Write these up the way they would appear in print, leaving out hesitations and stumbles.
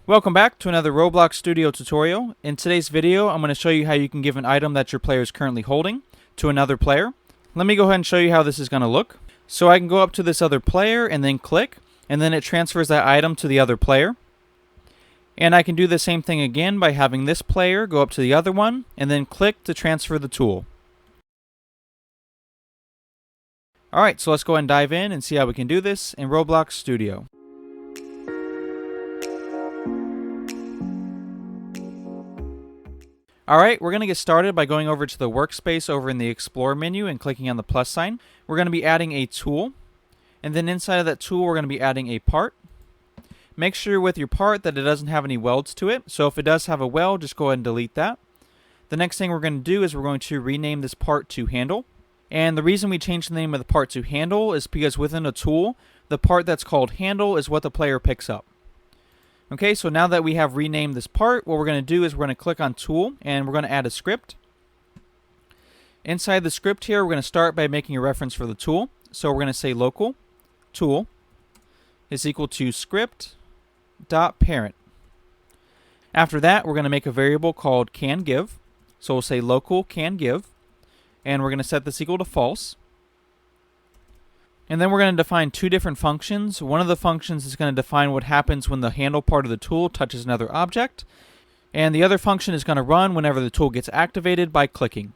Welcome back to another Roblox Studio tutorial. In today's video, I'm going to show you how you can give an item that your player is currently holding to another player. Let me go ahead and show you how this is going to look. So I can go up to this other player and then click, and then it transfers that item to the other player. And I can do the same thing again by having this player go up to the other one and then click to transfer the tool. Alright, so let's go ahead and dive in and see how we can do this in Roblox Studio. Alright, we're going to get started by going over to the workspace over in the Explore menu and clicking on the plus sign. We're going to be adding a tool, and then inside of that tool we're going to be adding a part. Make sure with your part that it doesn't have any welds to it, so if it does have a weld, just go ahead and delete that. The next thing we're going to do is we're going to rename this part to handle. And the reason we changed the name of the part to handle is because within a tool, the part that's called handle is what the player picks up. Okay, so now that we have renamed this part, what we're going to do is we're going to click on tool and we're going to add a script. Inside the script here, we're going to start by making a reference for the tool. So we're going to say local tool is equal to script.parent. After that, we're going to make a variable called canGive. So we'll say local canGive, and we're going to set this equal to false. And then we're going to define two different functions. One of the functions is going to define what happens when the handle part of the tool touches another object. And the other function is going to run whenever the tool gets activated by clicking.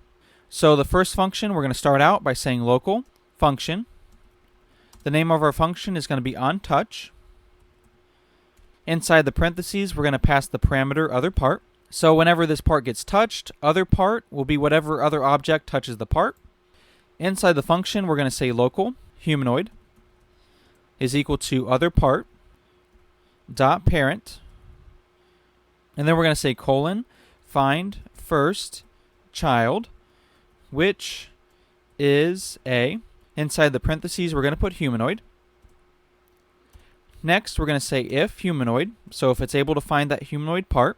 So the first function, we're going to start out by saying local function. The name of our function is going to be onTouch. Inside the parentheses, we're going to pass the parameter other part. So whenever this part gets touched, other part will be whatever other object touches the part. Inside the function, we're going to say local humanoid is equal to other part dot parent, and then we're going to say colon find first child, which is a, inside the parentheses we're going to put humanoid. Next we're going to say if humanoid, so if it's able to find that humanoid part,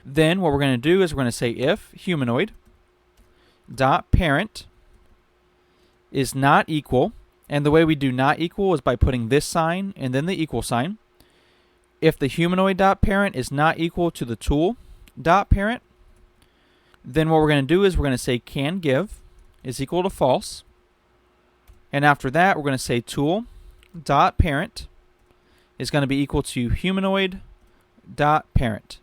then what we're going to do is we're going to say if humanoid dot parent is not equal. And the way we do not equal is by putting this sign and then the equal sign. If the humanoid.parent is not equal to the tool.parent, then what we're going to do is we're going to say canGive is equal to false. And after that, we're going to say tool.parent is going to be equal to humanoid.parent.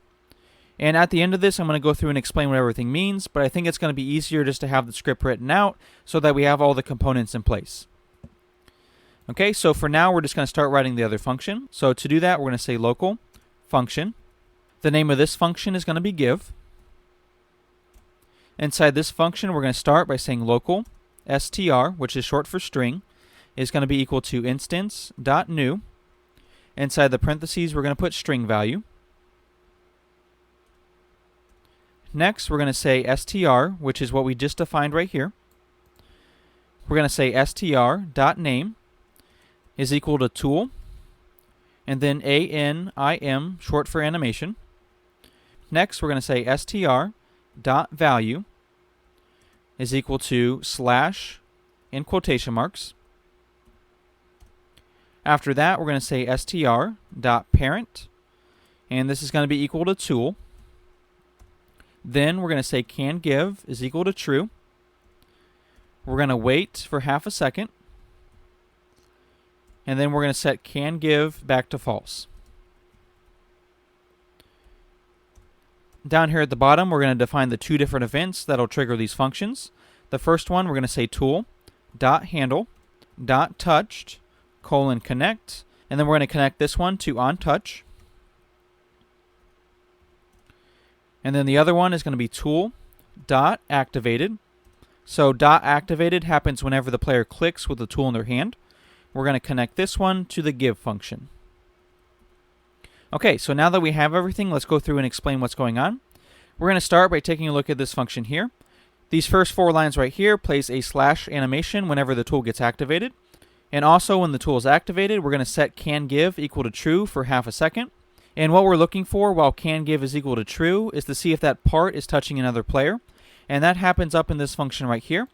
And at the end of this, I'm going to go through and explain what everything means, but I think it's going to be easier just to have the script written out so that we have all the components in place. Okay, so for now, we're just going to start writing the other function. So to do that, we're going to say local function. The name of this function is going to be give. Inside this function, we're going to start by saying local str, which is short for string, is going to be equal to instance.new. Inside the parentheses, we're going to put string value. Next, we're going to say str, which is what we just defined right here. We're going to say str.name is equal to tool, and then anim, short for animation. Next, we're going to say str.value is equal to slash in quotation marks. After that, we're going to say str.parent, and this is going to be equal to tool. Then we're going to say canGive is equal to true. We're going to wait for half a second. And then we're going to set canGive back to false. Down here at the bottom, we're going to define the two different events that will trigger these functions. The first one, we're going to say tool.handle.touched, connect, and then we're going to connect this one to onTouch. And then the other one is going to be tool.activated. So .activated happens whenever the player clicks with the tool in their hand. We're going to connect this one to the give function. Okay, so now that we have everything, let's go through and explain what's going on. We're going to start by taking a look at this function here. These first four lines right here place a slash animation whenever the tool gets activated. And also when the tool is activated, we're going to set canGive equal to true for half a second. And what we're looking for while canGive is equal to true is to see if that part is touching another player. And that happens up in this function right here.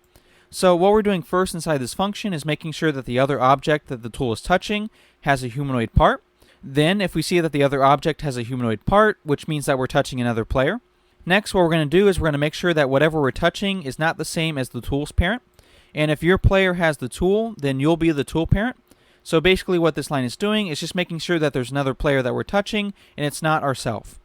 So what we're doing first inside this function is making sure that the other object that the tool is touching has a humanoid part. Then, if we see that the other object has a humanoid part, which means that we're touching another player. Next, what we're going to do is we're going to make sure that whatever we're touching is not the same as the tool's parent. And if your player has the tool, then you'll be the tool parent. So basically what this line is doing is just making sure that there's another player that we're touching, and it's not ourselves.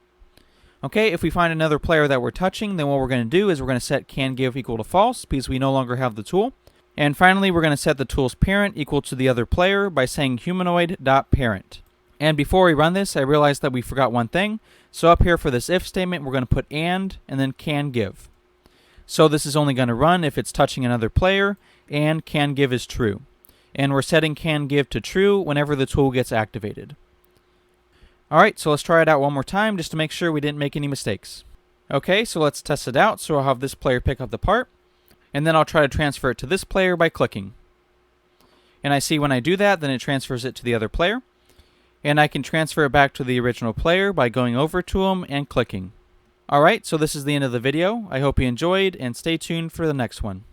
Okay, if we find another player that we're touching, then what we're going to do is we're going to set canGive equal to false, because we no longer have the tool. And finally, we're going to set the tool's parent equal to the other player by saying humanoid.parent. And before we run this, I realized that we forgot one thing. So up here for this if statement, we're going to put and then canGive. So this is only going to run if it's touching another player, and canGive is true. And we're setting canGive to true whenever the tool gets activated. Alright, so let's try it out one more time just to make sure we didn't make any mistakes. Okay, so let's test it out. So I'll have this player pick up the part, and then I'll try to transfer it to this player by clicking. And I see when I do that, then it transfers it to the other player. And I can transfer it back to the original player by going over to him and clicking. Alright, so this is the end of the video. I hope you enjoyed, and stay tuned for the next one.